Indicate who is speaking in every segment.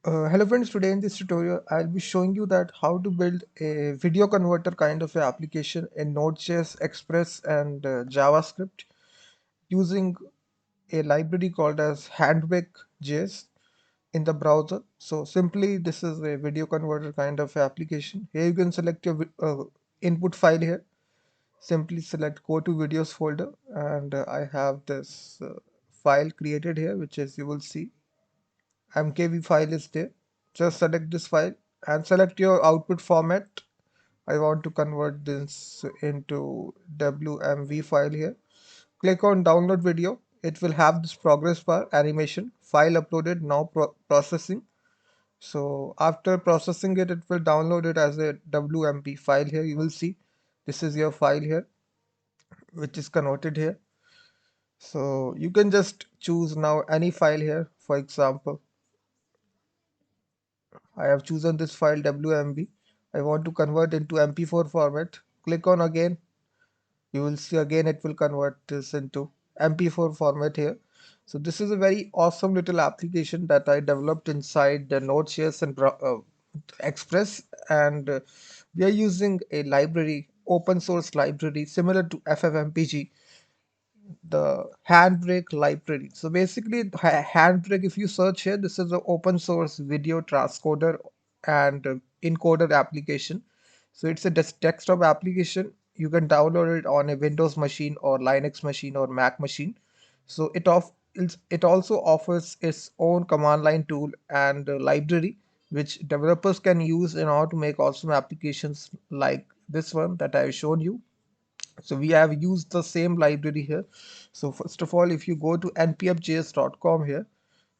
Speaker 1: Hello friends, today in this tutorial I'll be showing you that how to build a video converter kind of a application in Node.js, Express and JavaScript using a library called as Handbrake.js in the browser. So simply this is a video converter kind of application. Here you can select your input file here. Simply select go to videos folder and I have this file created here, which is you will see mkv file is there. Just select this file and select your output format. I want to convert this into WMV file here. Click on download video. It will have this progress bar animation file uploaded now processing. So after processing it, it will download it as a WMV file here. You will see this is your file here, which is converted here. So you can just choose now any file here. For example, I have chosen this file WMB. I want to convert into MP4 format. Click on again. You will see again it will convert this into MP4 format here. So this is a very awesome little application that I developed inside the Node.js and Express, and we are using a library, open source library similar to FFmpeg, the Handbrake library. So basically, Handbrake, if you search here, this is an open source video transcoder and encoder application. So it's a desktop application. You can download it on a Windows machine or Linux machine or Mac machine. So it also offers its own command line tool and library, which developers can use in order to make awesome applications like this one that I've shown you. So we have used the same library here. So first of all, if you go to npmjs.com here,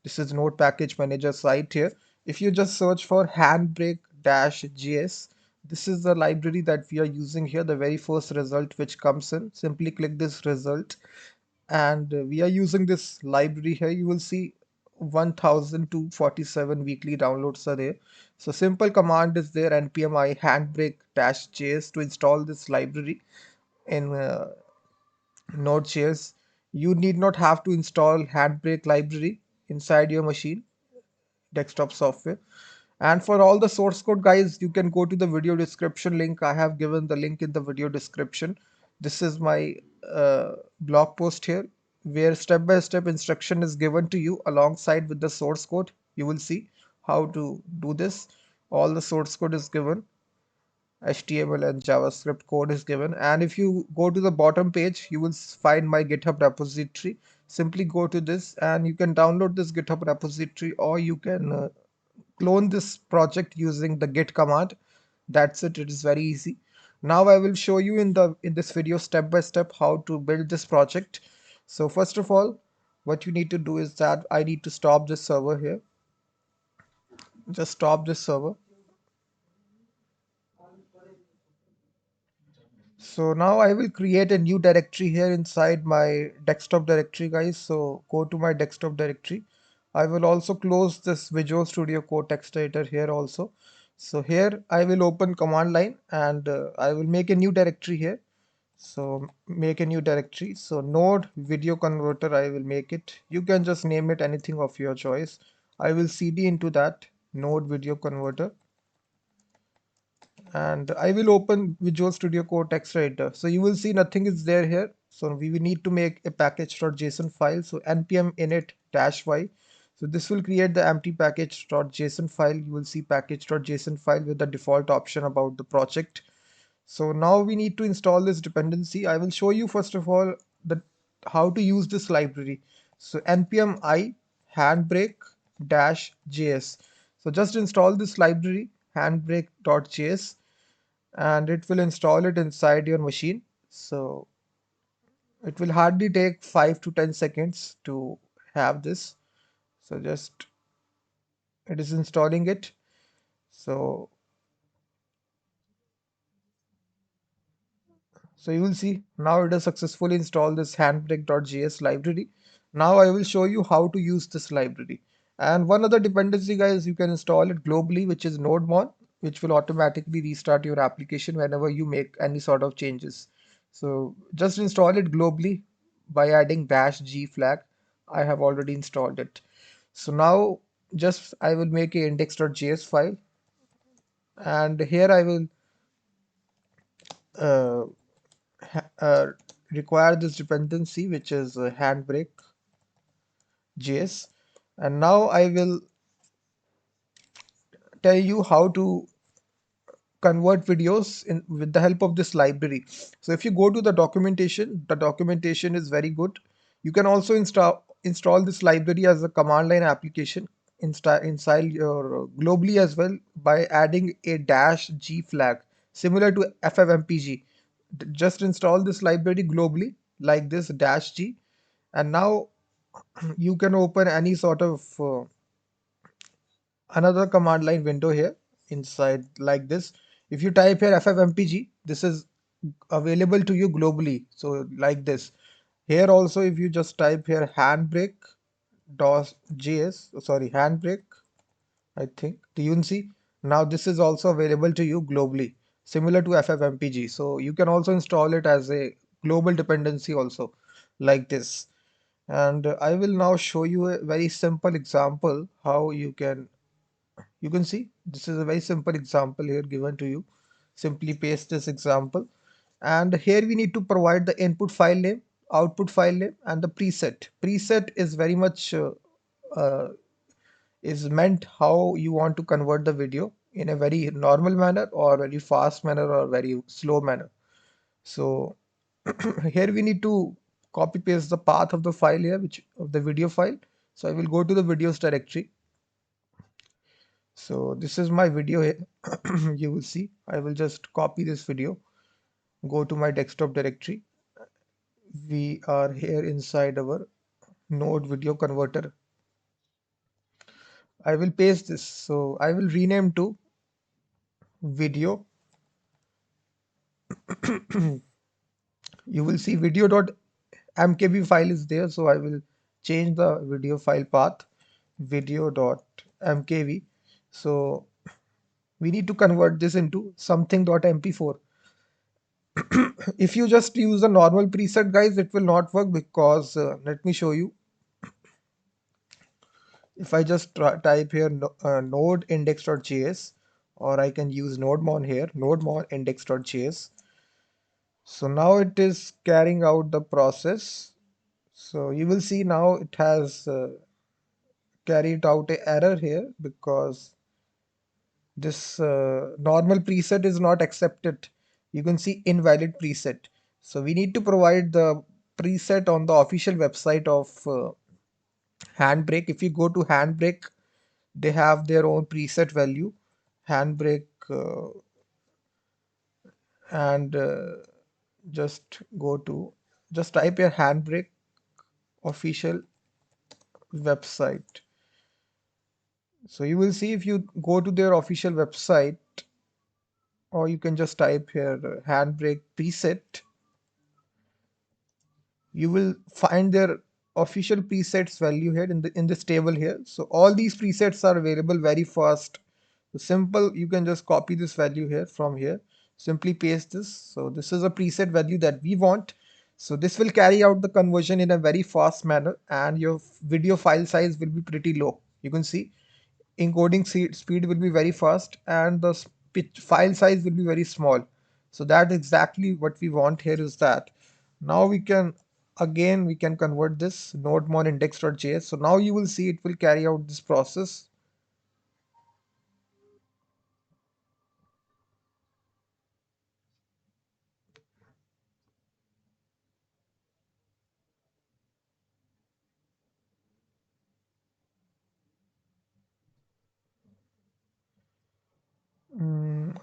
Speaker 1: this is node package manager site here. If you just search for handbrake-js, this is the library that we are using here, the very first result which comes in. Simply click this result and we are using this library here. You will see 1247 weekly downloads are there. So simple command is there, npm I handbrake-js to install this library in Node.js. You need not have to install Handbrake library inside your machine, desktop software. And for all the source code, guys, you can go to the video description link. I have given the link in the video description. This is my blog post here, where step-by-step instruction is given to you alongside with the source code. You will see how to do this. All the source code is given. HTML and JavaScript code is given. And if you go to the bottom page, you will find my GitHub repository. Simply go to this and you can download this GitHub repository, or you can clone this project using the git command. That's it. It is very easy. Now I will show you in this video step by step how to build this project. So first of all, what you need to do is that I need to stop this server here. Just stop this server. So now I will create a new directory here inside my desktop directory, guys. So go to my desktop directory. I will also close this Visual Studio Code text editor here also. So here I will open command line and I will make a new directory here. So make a new directory. So node video converter, I will make it. You can just name it anything of your choice. I will cd into that node video converter, and I will open Visual Studio Code text editor. So you will see nothing is there here. So we will need to make a package.json file. So npm init -y. So this will create the empty package.json file. You will see package.json file with the default option about the project. So now we need to install this dependency. I will show you first of all the how to use this library. So npm I handbrake-js. So just install this library handbrake.js and it will install it inside your machine. So it will hardly take 5 to 10 seconds to have this. So just it is installing it. So you will see now it has successfully installed this handbrake.js library. Now I will show you how to use this library. And one other dependency, guys, you can install it globally, which is nodemon, which will automatically restart your application whenever you make any sort of changes. So just install it globally by adding -g flag. I have already installed it. So now just I will make a index.js file, and here I will uh, uh, require this dependency, which is Handbrake.js, and now I will tell you how to convert videos in with the help of this library. So if you go to the documentation is very good. You can also install this library as a command line application inside your globally as well by adding a dash g flag similar to ffmpg. Just install this library globally like this dash g, and now you can open any sort of another command line window here inside like this. If you type here ffmpg, this is available to you globally, so like this. Here also, if you just type here handbrake.js, sorry, handbrake, I think tunc, now this is also available to you globally, similar to ffmpg, so you can also install it as a global dependency also like this. And I will now show you a very simple example how you can see this is a very simple example here given to you. Simply paste this example, and here we need to provide the input file name, output file name, and the preset. Preset is very much uh, is meant how you want to convert the video in a very normal manner or very fast manner or very slow manner. So here we need to copy paste the path of the file here, which of the video file. So I will go to the videos directory. So this is my video here. You will see I will just copy this video, go to my desktop directory. We are here inside our node video converter. I will paste this, so I will rename to video. You will see video.mkb file is there, so I will change the video file path video.mkv. So we need to convert this into something.mp4. If you just use the normal preset, guys, it will not work because let me show you. If I just type here node index.js, or I can use nodemon here, nodemon index.js. So now it is carrying out the process. So you will see now it has carried out a error here because this normal preset is not accepted. You can see invalid preset. So we need to provide the preset on the official website of Handbrake. If you go to Handbrake, they have their own preset value, Handbrake, and just go to just type your Handbrake official website. So you will see if you go to their official website, or you can just type here Handbrake preset, you will find their official presets value here in this table here. So all these presets are available very fast. So simple, you can just copy this value here from here, simply paste this. So this is a preset value that we want. So this will carry out the conversion in a very fast manner, and your video file size will be pretty low. You can see encoding speed will be very fast, and the file size will be very small. So that's exactly what we want here is that. Now we can convert this nodemon index.js. So now you will see it will carry out this process.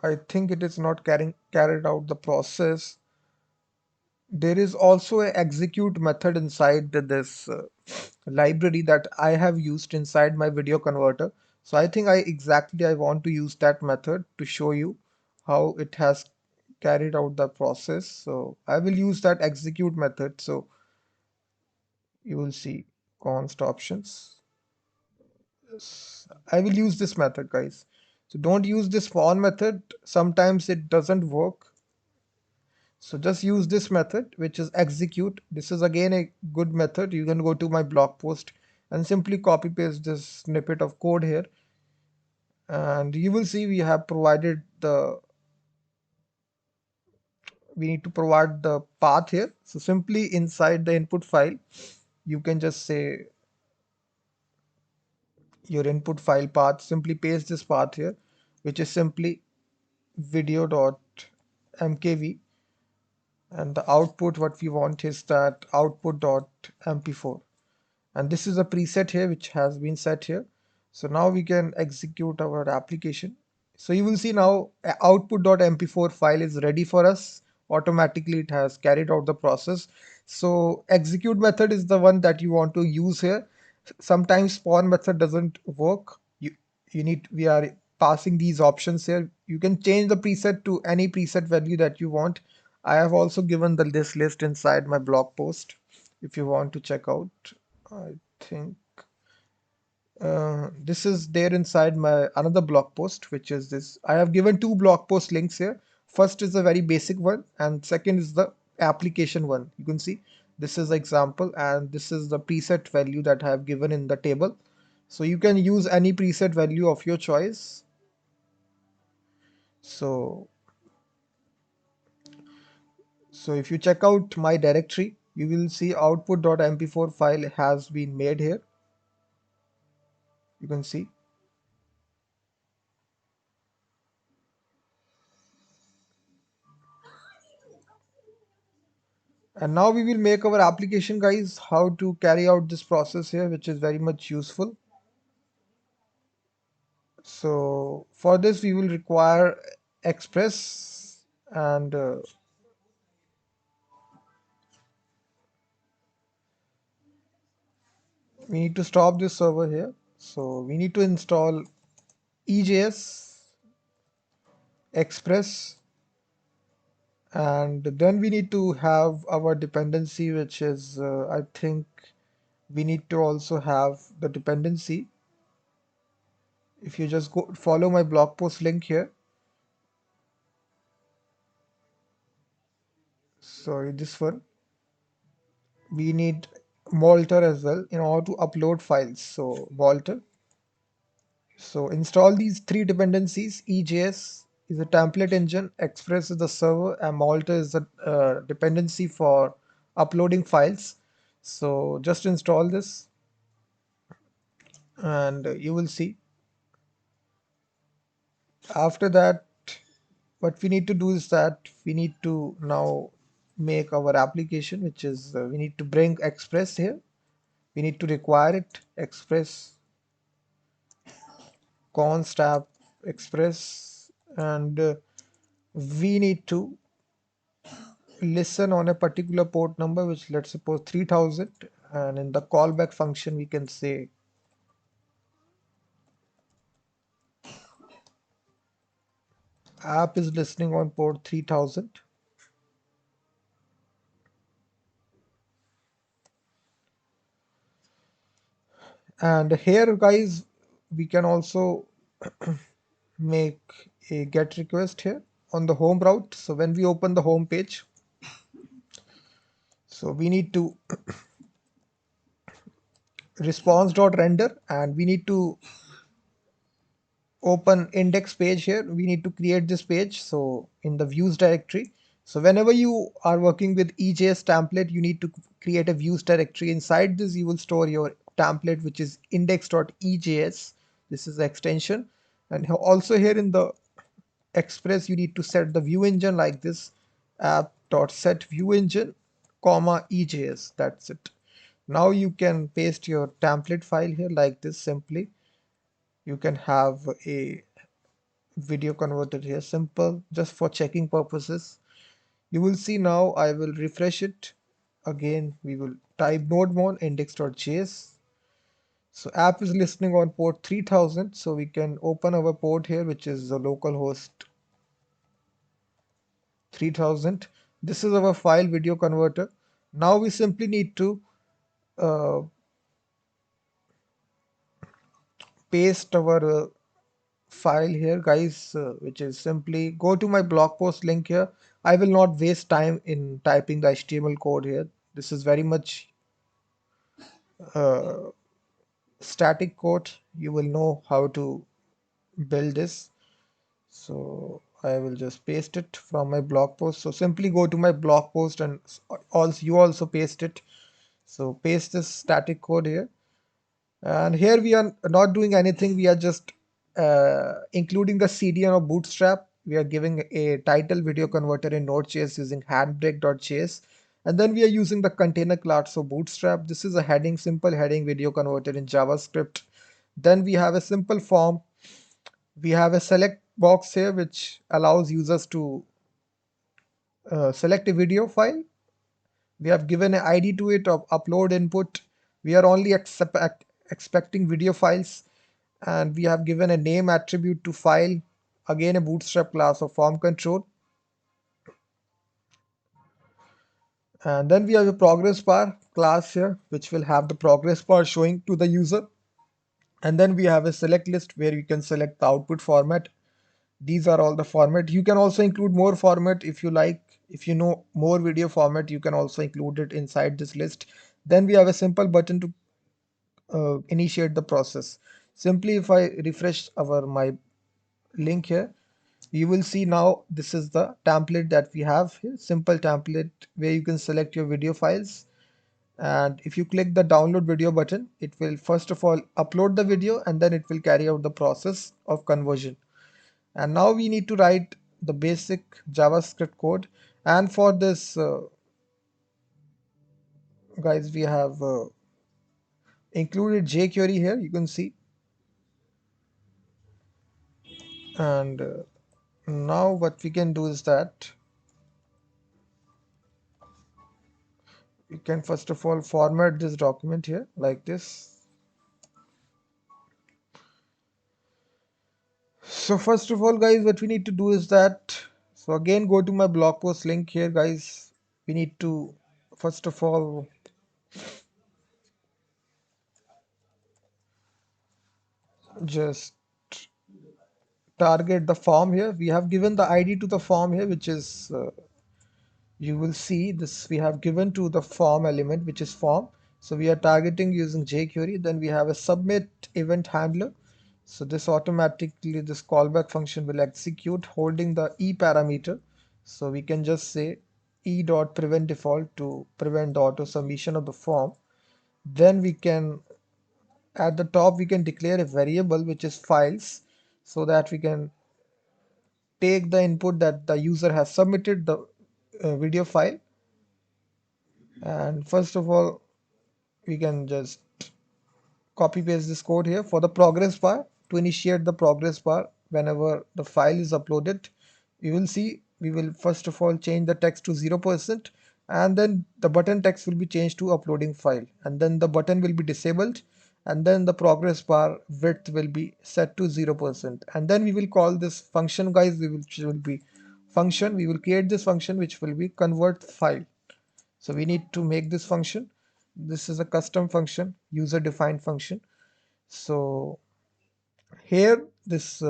Speaker 1: I think it is not carried out the process. There is also a execute method inside this library that I have used inside my video converter. So I think I want to use that method to show you how it has carried out the process. So I will use that execute method. So you will see const options. Yes, I will use this method, guys. So don't use this spawn method. Sometimes it doesn't work. So just use this method, which is execute. This is again a good method. You can go to my blog post and simply copy paste this snippet of code here, and you will see we have provided the we need to provide the path here. So simply inside the input file, you can just say your input file path, simply paste this path here, which is simply video.mkv, and the output what we want is that output.mp4, and this is a preset here which has been set here. So now we can execute our application. So you will see now output.mp4 file is ready for us. Automatically it has carried out the process. So execute method is the one that you want to use here. Sometimes spawn method doesn't work. We are passing these options here. You can change the preset to any preset value that you want. I have also given this list inside my blog post if you want to check out. I think this is there inside my another blog post, which is this. I have given two blog post links here. First is a very basic one, and second is the application one. You can see this is example, and this is the preset value that I have given in the table. So you can use any preset value of your choice. So if you check out my directory, you will see output.mp4 file has been made here. You can see. And now we will make our application, guys, how to carry out this process here, which is very much useful. So for this, we will require Express, and we need to stop this server here. So we need to install EJS, Express, and then we need to have our dependency, which is, I think we need to also have the dependency. If you just go follow my blog post link here. Sorry, this one. We need Malter as well in order to upload files. So Malter. So install these three dependencies. EJS is a template engine, Express is the server, and Malter is the dependency for uploading files. So just install this, and you will see. After that, what we need to do is that we need to now make our application, which is we need to bring Express here. We need to require it, Express const app express, and we need to listen on a particular port number, which let's suppose 3000, and in the callback function we can say app is listening on port 3000. And here, guys, we can also make a get request here on the home route. So when we open the home page, so we need to response.render, and we need to open index page here. We need to create this page. So in the views directory, so whenever you are working with EJS template, you need to create a views directory. Inside this, you will store your template, which is index.ejs. This is the extension. And also here in the Express, you need to set the view engine like this, app.set view engine, comma EJS. That's it. Now you can paste your template file here like this simply. You can have a video converted here, simple, just for checking purposes. You will see now I will refresh it. Again, we will type nodemon index.js. So app is listening on port 3000. So we can open our port here, which is the localhost 3000. This is our file video converter. Now we simply need to uh, paste our file here, guys, which is simply go to my blog post link here. I will not waste time in typing the HTML code here. This is very much uh, static code, you will know how to build this. So I will just paste it from my blog post. So simply go to my blog post and also you also paste it. So paste this static code here. And here we are not doing anything. We are just including the CDN of Bootstrap. We are giving a title video converter in Node.js using Handbrake.js. And then we are using the container class of Bootstrap. This is a heading, simple heading video converter in JavaScript. Then we have a simple form. We have a select box here, which allows users to select a video file. We have given an ID to it of upload input. We are only expecting video files, and we have given a name attribute to file, again a bootstrap class of form control. And then we have a progress bar class here, which will have the progress bar showing to the user. And then we have a select list where you can select the output format. These are all the format. You can also include more format if you like. If you know more video format, you can also include it inside this list. Then we have a simple button to initiate the process. Simply if I refresh my link here, you will see now this is the template that we have here, simple template where you can select your video files. And if you click the download video button, it will first of all upload the video and then it will carry out the process of conversion. And now we need to write the basic JavaScript code. And for this, guys, we have included jQuery here, you can see. And now what we can do is that you can first of all format this document here like this. So first of all, guys, what we need to do is that, so again go to my blog post link here, guys. We need to first of all just target the form here. We have given the ID to the form here, which is you will see this we have given to the form element, which is form. So we are targeting using jQuery. Then we have a submit event handler. So this automatically, this callback function will execute holding the e parameter. So we can just say e dot prevent default to prevent the auto submission of the form. Then we can, at the top, we can declare a variable which is files, so that we can take the input that the user has submitted the video file. And first of all, we can just copy paste this code here for the progress bar. To initiate the progress bar whenever the file is uploaded, you will see we will first of all change the text to 0%, and then the button text will be changed to uploading file, and then the button will be disabled, and then the progress bar width will be set to 0%. And then we will call this function, guys. Will be function. We will create this function which will be convert file. So we need to make this function. This is a custom function, user defined function. So here this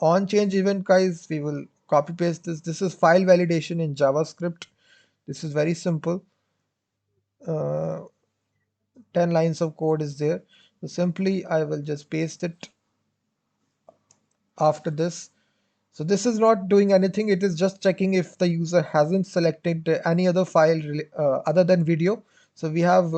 Speaker 1: on change event, guys, we will copy paste this. This is file validation in JavaScript. This is very simple. 10 lines of code is there. So simply I will just paste it after this. So this is not doing anything. It is just checking if the user hasn't selected any other file other than video. So we have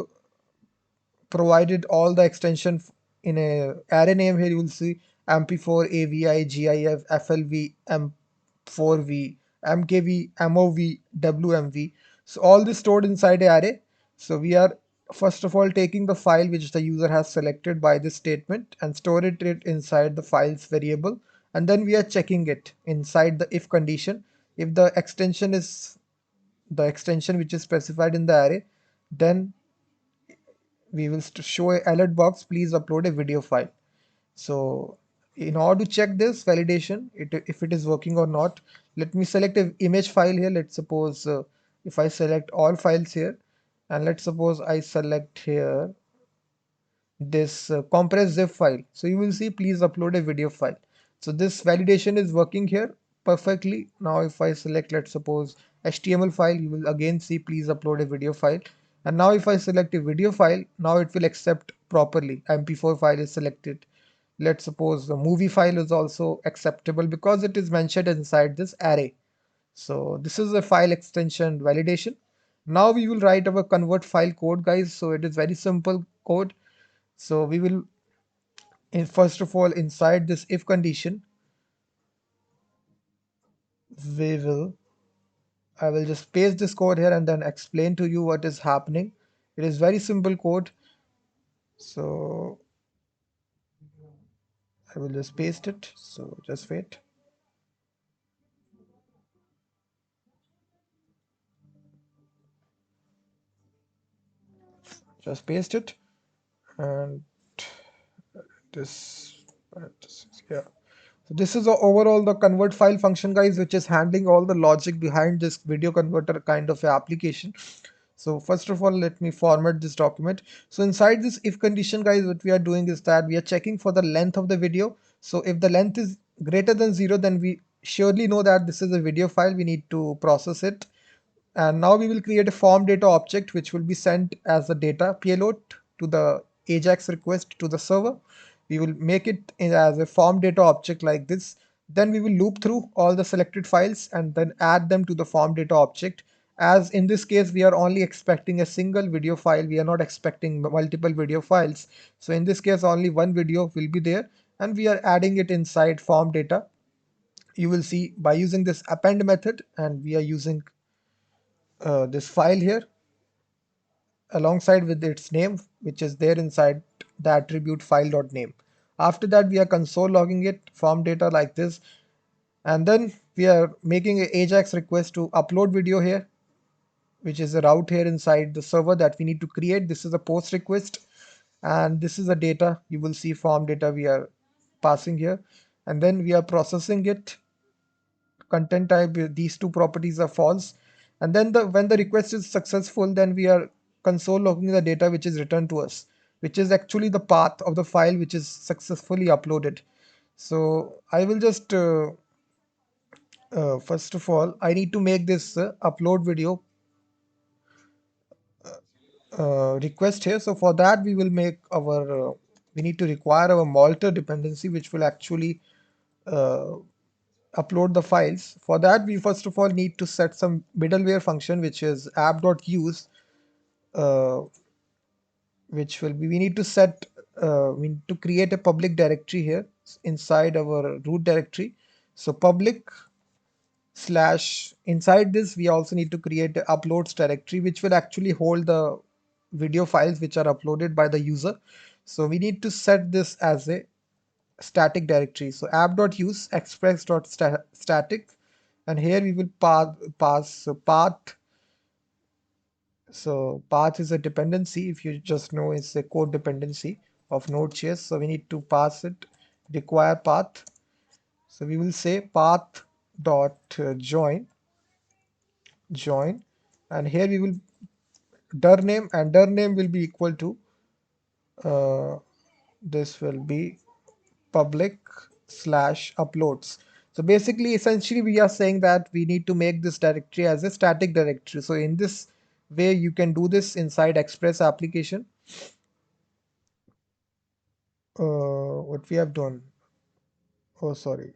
Speaker 1: provided all the extension in a array name. Here you will see mp4 avi gif flv m4v mkv mov wmv. So all this stored inside a array. So we are first of all taking the file which the user has selected by this statement and store it inside the files variable, and then we are checking it inside the if condition. If the extension is the extension which is specified in the array, then we will show a alert box, please upload a video file. So in order to check this validation, if it is working or not, let me select an image file here. Let's suppose if I select all files here, and let's suppose I select here this compressed zip file. So you will see please upload a video file. So this validation is working here perfectly. Now if I select, let's suppose HTML file, you will again see please upload a video file. And now if I select a video file, now it will accept properly. MP4 file is selected. Let's suppose the movie file is also acceptable because it is mentioned inside this array. So this is a file extension validation. Now we will write our convert file code, guys. So it is very simple code. So we will, first of all, inside this if condition, we will, I will just paste this code here and then explain to you what is happening. It is very simple code. So I will just paste it. So just wait. Just paste it. And this, yeah. So this is overall the convert file function, guys, which is handling all the logic behind this video converter kind of application. So first of all, let me format this document. So inside this if condition, guys, what we are doing is that we are checking for the length of the video. So if the length is greater than 0, then we surely know that this is a video file. We need to process it. And now we will create a form data object which will be sent as a data payload to the AJAX request to the server. We will make it as a form data object like this. Then we will loop through all the selected files and then add them to the form data object. As in this case, we are only expecting a single video file. We are not expecting multiple video files. So in this case, only one video will be there and we are adding it inside form data. You will see by using this append method, and we are using this file here alongside with its name, which is there inside the attribute file.name. After that, we are console logging it form data like this, and then we are making a AJAX request to upload video here, which is a route here inside the server that we need to create. This is a post request, and this is the data. You will see form data we are passing here, and then we are processing it. Content type, these two properties are false, and then when the request is successful, then we are console logging the data which is returned to us, which is actually the path of the file which is successfully uploaded. So I will just first of all, I need to make this upload video request here. So for that, we will make our we need to require our Malter dependency, which will actually uh, upload the files. For that, we first of all need to set some middleware function, which is app.use, uh, which will be, we need to set, we need to create a public directory here inside our root directory. So public slash, inside this, we also need to create a uploads directory, which will actually hold the video files which are uploaded by the user. So we need to set this as a static directory. So app.use express.static, and here we will pass path. So path is a dependency, if you just know, it's a code dependency of Node.js. So we need to pass it require path. So we will say path dot join, and here we will dir name, and dir name will be equal to uh, this will be public slash uploads. So basically, essentially, we are saying that we need to make this directory as a static directory. So in this way, you can do this inside Express application. What we have done. Oh, sorry,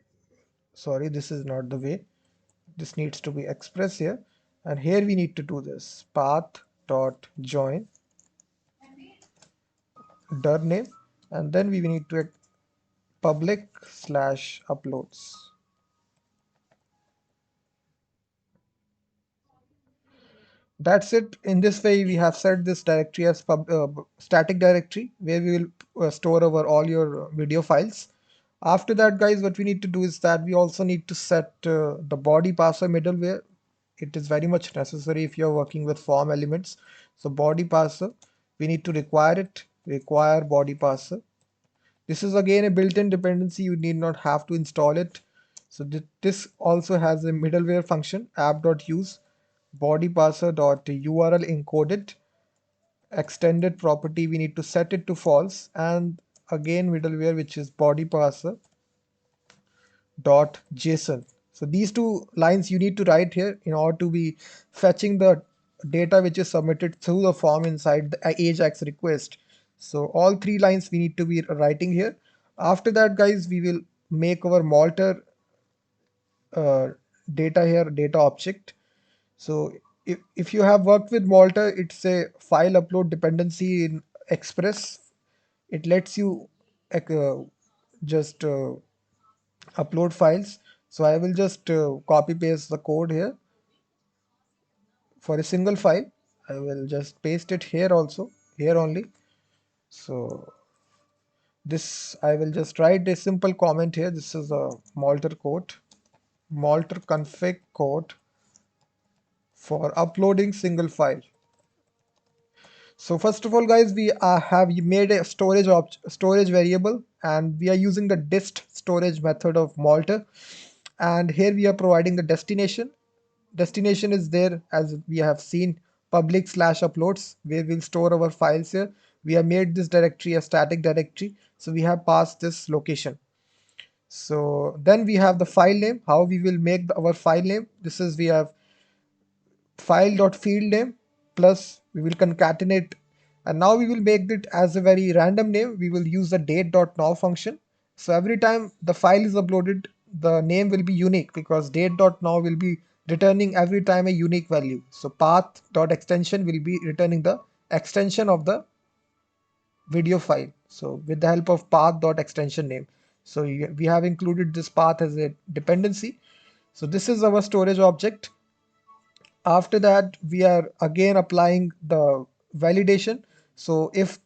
Speaker 1: this is not the way. This needs to be Express here, and here we need to do this path dot join dir name, and then we need to public slash uploads. That's it. In this way, we have set this directory as static directory, where we will store over all your video files. After that, guys, what we need to do is that we also need to set the body parser middleware. It is very much necessary if you're working with form elements. So body parser, we need to require it, require body parser. This is again a built-in dependency. You need not have to install it. So this also has a middleware function, app.use body parser.url encoded extended property. We need to set it to false, and again middleware, which is body parser dot json. So these two lines you need to write here in order to be fetching the data which is submitted through the form inside the AJAX request. So all 3 lines we need to be writing here. After that, guys, we will make our Malter uh, data here, data object. So if you have worked with Malter, it's a file upload dependency in Express. It lets you just upload files. So I will just copy paste the code here for a single file. I will just paste it here also, here only. So this, I will just write a simple comment here. This is a Malter code, Malter config code for uploading single file. So first of all, guys, we have made a storage variable, and we are using the dist storage method of Malter. And here we are providing the destination. Destination is there, as we have seen, public slash uploads, where we'll store our files here. We have made this directory a static directory, so we have passed this location. So then we have the file name, how we will make our file name. This is, we have file.field name plus we will concatenate, and now we will make it as a very random name. We will use the date.now function. So every time the file is uploaded, the name will be unique because date.now will be returning every time a unique value. So path.extension will be returning the extension of the video file. So with the help of path.extension name. So we have included this path as a dependency. So this is our storage object. After that, we are again applying the validation. So if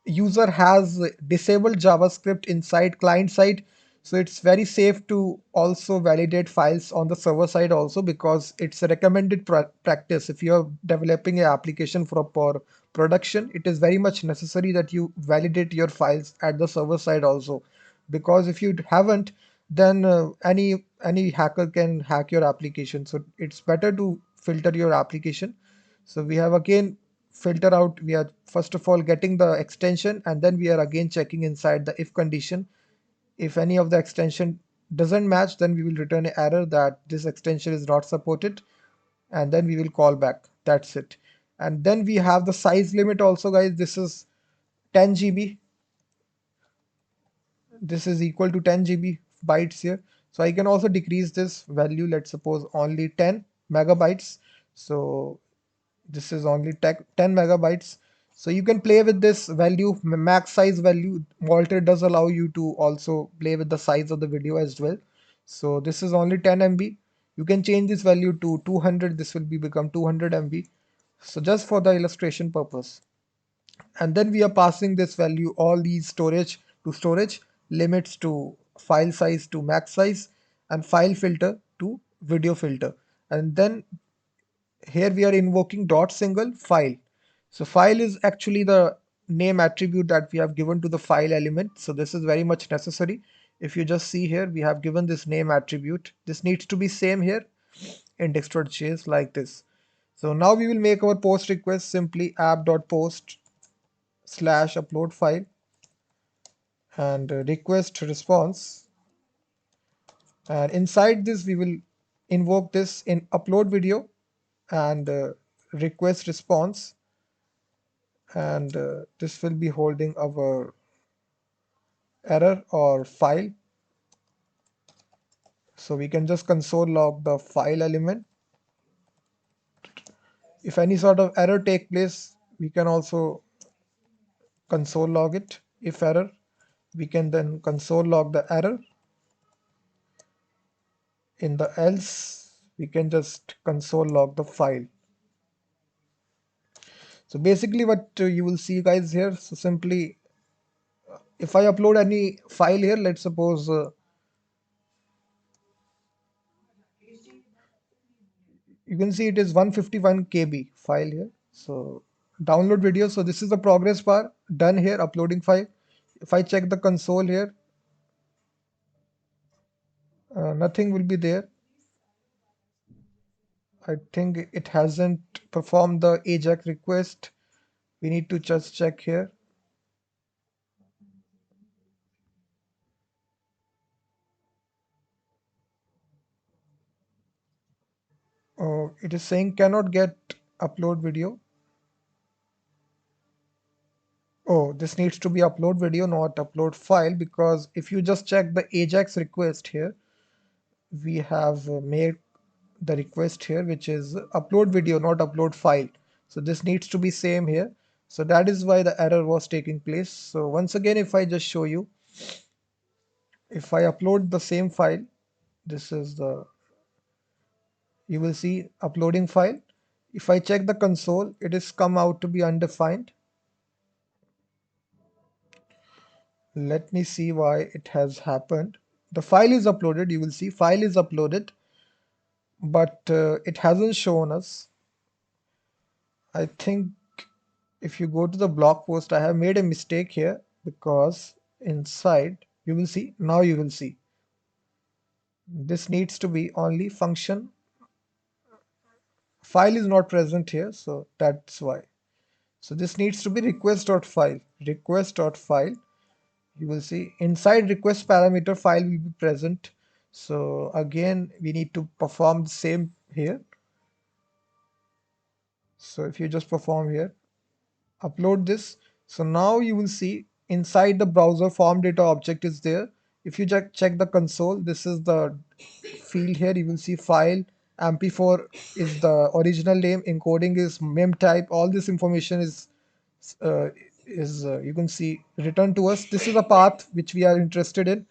Speaker 1: user has disabled JavaScript inside client side, so it's very safe to also validate files on the server side also, because it's a recommended practice. If you're developing an application for production, it is very much necessary that you validate your files at the server side also, because if you haven't, then any hacker can hack your application. So it's better to filter your application. So we have again filter out, we are first of all getting the extension, and then we are again checking inside the if condition. If any of the extension doesn't match, then we will return an error that this extension is not supported, and then we will call back. That's it. And then we have the size limit also, guys. This is 10 GB. This is equal to 10 GB bytes here. So I can also decrease this value, let's suppose only 10 megabytes. So this is only 10 megabytes. So you can play with this value, max size value. Malter does allow you to also play with the size of the video as well. So this is only 10 MB. You can change this value to 200. This will be become 200 MB. So just for the illustration purpose. And then we are passing this value, all these storage to storage, limits to file size to max size, and file filter to video filter. And then here we are invoking dot single file. So file is actually the name attribute that we have given to the file element. So this is very much necessary. If you just see here, we have given this name attribute. This needs to be same here, index.js, like this. So now we will make our post request, simply app.post slash upload file, and request response. And inside this, we will invoke this in upload video and request response. And this will be holding our error or file. So we can just console log the file element. If any sort of error take place, we can also console log it. If error, we can then console log the error. In the else, we can just console log the file. So basically what you will see, guys, here, so simply if I upload any file here, let's suppose you can see it is 151 KB file here. So download video. So this is the progress bar done here, uploading file. If I check the console here, nothing will be there. I think it hasn't performed the AJAX request. We need to just check here. It is saying cannot get upload video. Oh, this needs to be upload video, not upload file, because if you just check the AJAX request here, we have made the request here, which is upload video, not upload file. So this needs to be same here. So that is why the error was taking place. So once again, if I just show you, if I upload the same file, this is the, you will see uploading file. If I check the console, it is come out to be undefined. Let me see why it has happened. The file is uploaded, you will see file is uploaded, but it hasn't shown us. I think if you go to the blog post, I have made a mistake here, because inside you will see, now you will see this needs to be only function. File is not present here, so that's why. So this needs to be request.file. Request.file. You will see inside request parameter file will be present. So again, we need to perform the same here. So if you just perform here, upload this. So now you will see inside the browser form data object is there. If you check the console, this is the field here. You will see file, mp4 is the original name, encoding is mem type. All this information uh, you can see return to us. This is a path which we are interested in.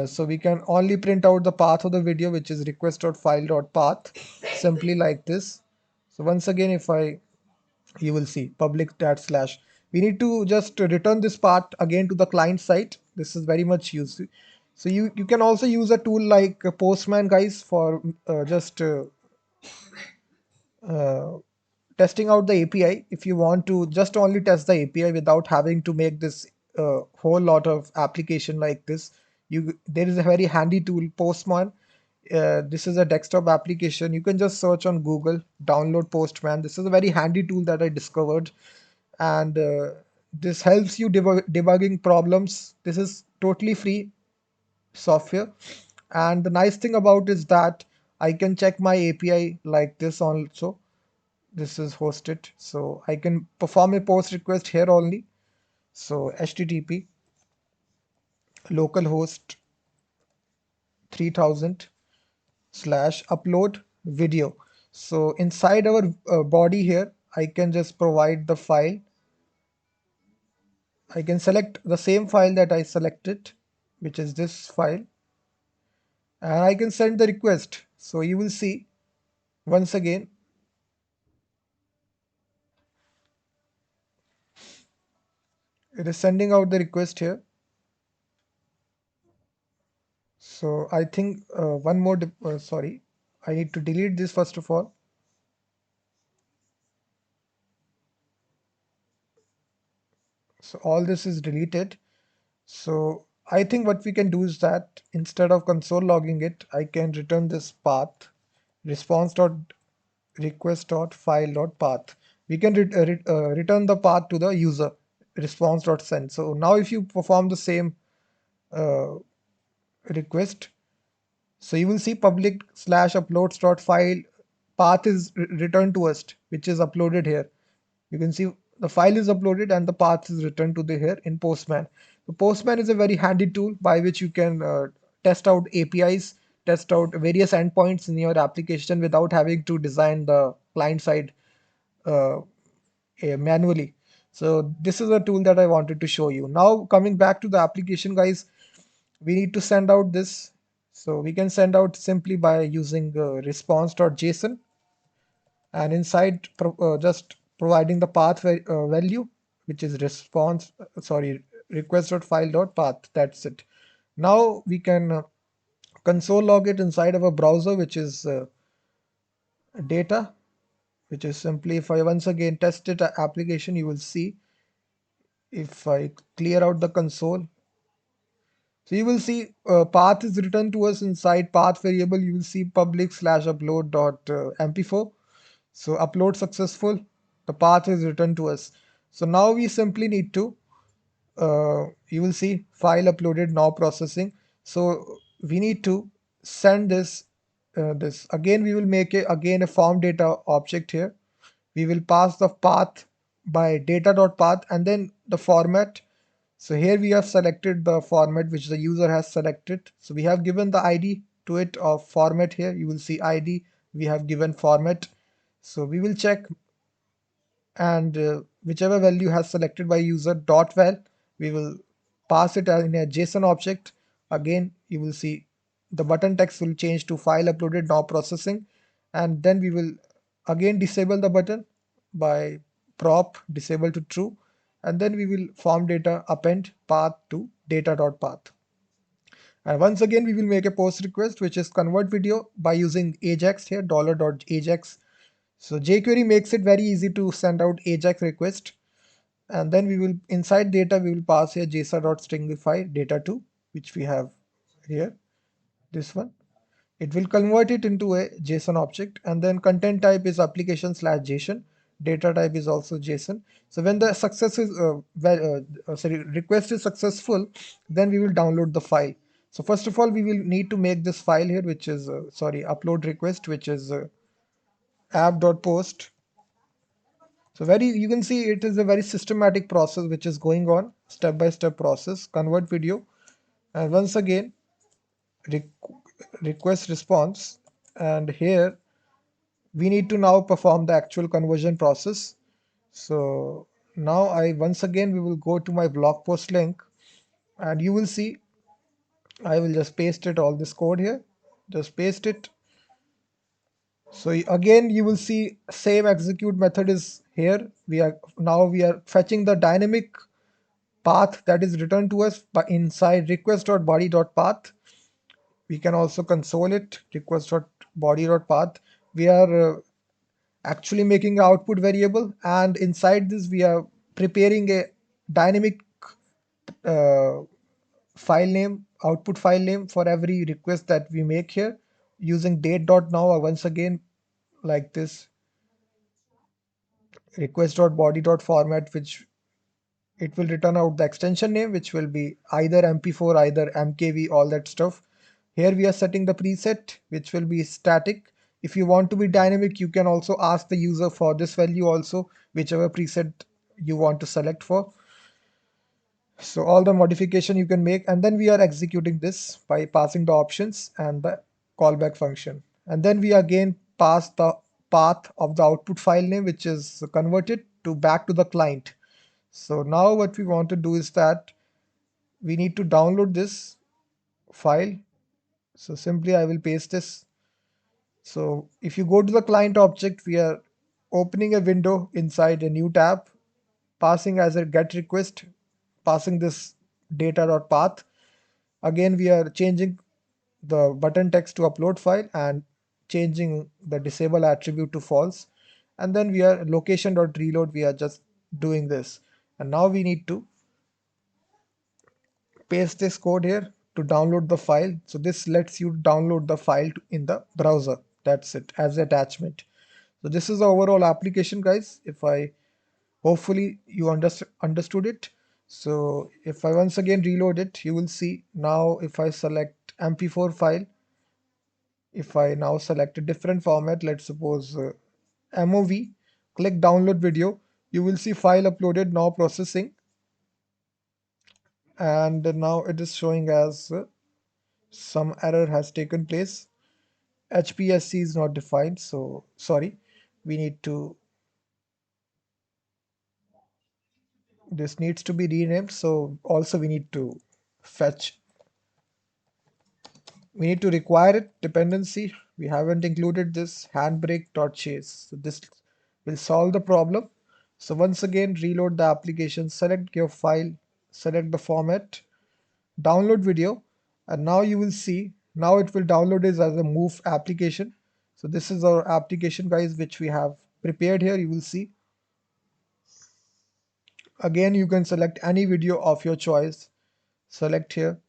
Speaker 1: So we can only print out the path of the video, which is request.file.path, simply like this. So once again, if I, you will see public dat slash. We need to just return this part again to the client side. This is very much used. So you can also use a tool like Postman, guys, for just uh, testing out the API. If you want to just only test the API without having to make this whole lot of application like this, there is a very handy tool, Postman. This is a desktop application. You can just search on Google, download Postman. This is a very handy tool that I discovered, and this helps you debugging problems. This is totally free software, and the nice thing about is that I can check my API like this also. This is hosted, so I can perform a post request here only. So http localhost 3000 slash upload video. So inside our body here, I can just provide the file. I can select the same file that I selected, which is this file, and I can send the request. So you will see once again, it is sending out the request here. So I think one more, sorry, I need to delete this first of all. So all this is deleted. So I think what we can do is that instead of console logging it, I can return this path, response.request.file.path. We can return the path to the user, response.send. So now if you perform the same uh, request, so you will see public slash uploads.file path is returned to us, which is uploaded here. You can see the file is uploaded and the path is returned to the here in Postman. So Postman is a very handy tool by which you can test out APIs, test out various endpoints in your application without having to design the client side uh, manually. So this is a tool that I wanted to show you. Now coming back to the application, guys, we need to send out this. So we can send out simply by using response.json, and inside just providing the path value, which is response sorry request.file.path. That's it. Now we can console log it inside of a browser, which is data, which is simply, if I once again test it application, you will see if I clear out the console. So you will see path is returned to us inside path variable. You will see public slash upload dot mp4. So upload successful. The path is returned to us. So now we simply need to, you will see file uploaded, now processing. So we need to send this this again, we will make again a form data object here. We will pass the path by data.path and then the format. So here we have selected the format which the user has selected. So we have given the ID to it of format here. You will see ID, we have given format. So we will check, and whichever value has selected by user dot val, we will pass it in a JSON object. Again, you will see the button text will change to file uploaded now processing, and then we will again disable the button by prop disable to true, and then we will form data append path to data.path. And once again, we will make a post request which is convert video by using AJAX here, $.ajax. So jQuery makes it very easy to send out AJAX request. And then we will, inside data, we will pass here json.stringify data2, which we have here, this one. It will convert it into a JSON object, and then content type is application/JSON. Data type is also JSON. So when the success is request is successful, then we will download the file. So first of all, we will need to make this file here, which is upload request, which is app.post. So you can see it is a very systematic process which is going on, step-by-step process, convert video, and once again requ request response, and here we need to now perform the actual conversion process. So now once again we will go to my blog post link, and you will see I will just paste it all this code here, just paste it. So again you will see same execute method is here. We are fetching the dynamic path that is returned to us by inside request.body.path. We can also console it request.body.path. We are actually making an output variable, and inside this we are preparing a dynamic uh, file name, output file name for every request that we make here using date.now, or once again like this request.body.format, which it will return out the extension name, which will be either mp4, either mkv, all that stuff. Here we are setting the preset, which will be static. If you want to be dynamic, you can also ask the user for this value also, whichever preset you want to select for. So all the modification you can make, and then we are executing this by passing the options and the callback function. And then we again pass the path of the output file name, which is converted to back to the client. So now what we want to do is that we need to download this file. So simply I will paste this. So if you go to the client object, we are opening a window inside a new tab, passing as a get request, passing this data.path. Again, we are changing the button text to upload file and changing the disable attribute to false. And then we are location.reload, we are just doing this. And now we need to paste this code here to download the file. So this lets you download the file in the browser. That's it, as attachment. So this is the overall application, guys. If I hopefully you understood it. So if I once again reload it, you will see now if I select mp4 file, if I now select a different format, let's suppose MOV, click download video, you will see file uploaded now processing, and now it is showing as some error has taken place. HPSC is not defined, so sorry, we need to, this needs to be renamed. So also we need to fetch, we need to require it dependency. We haven't included this Handbrake.js. So this will solve the problem. So once again, reload the application, select your file, select the format, download video, and now you will see, now it will download it as a move application. So this is our application, guys, which we have prepared here. You will see. Again, you can select any video of your choice. Select here.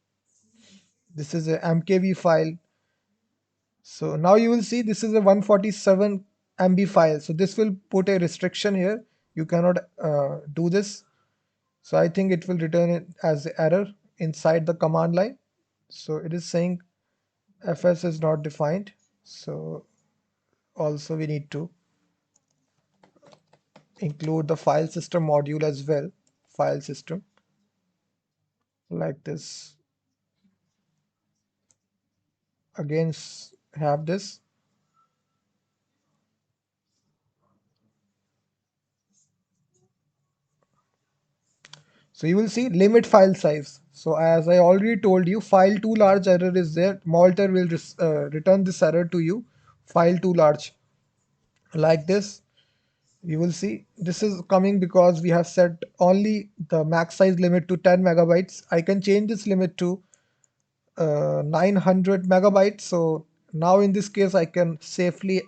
Speaker 1: This is a MKV file. So now you will see this is a 147 MB file. So this will put a restriction here. You cannot do this. So I think it will return it as error inside the command line. So it is saying fs is not defined. So also we need to include the file system module as well. File system like this. Again, have this. So you will see limit file size. So as I already told you, file too large error is there. Malter will return this error to you. File too large. Like this, you will see this is coming because we have set only the max size limit to 10 megabytes. I can change this limit to 900 megabytes. So now in this case, I can safely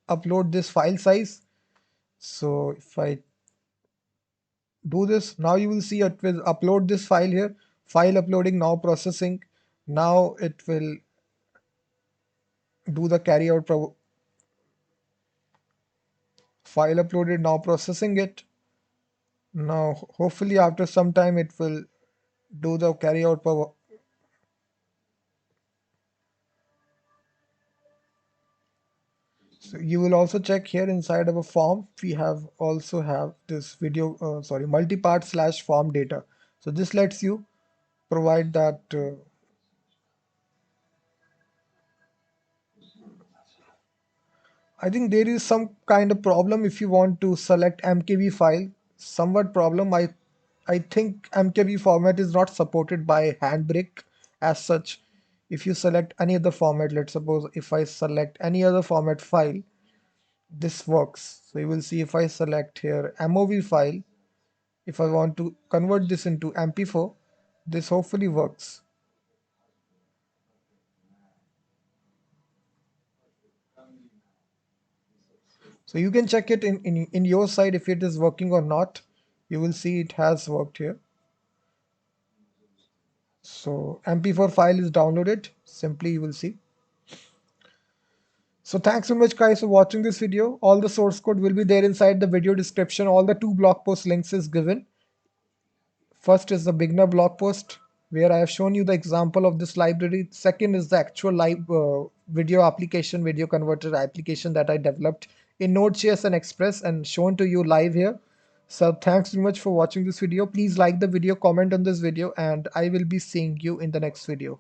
Speaker 1: upload this file size. So if I do this, now you will see it will upload this file here. File uploading, now processing. Now it will do the carry out file uploaded, now processing it. Now hopefully after some time it will do the carry out So you will also check here inside of a form. We have also have this video, multi-part slash form data. So this lets you provide that. I think there is some kind of problem if you want to select MKB file. Somewhat problem. I think MKB format is not supported by Handbrake as such. If you select any other format, let's suppose if I select any other format file, this works. So you will see if I select here MOV file, if I want to convert this into MP4, this hopefully works. So you can check it in your side if it is working or not. You will see it has worked here. So MP4 file is downloaded. Simply you will see. So thanks so much guys for watching this video. All the source code will be there inside the video description. All the two blog post links is given. First is the beginner blog post where I have shown you the example of this library. Second is the actual live video application, video converter application that I developed in Node.js and Express and shown to you live here. So thanks very much for watching this video. Please like the video, comment on this video, and I will be seeing you in the next video.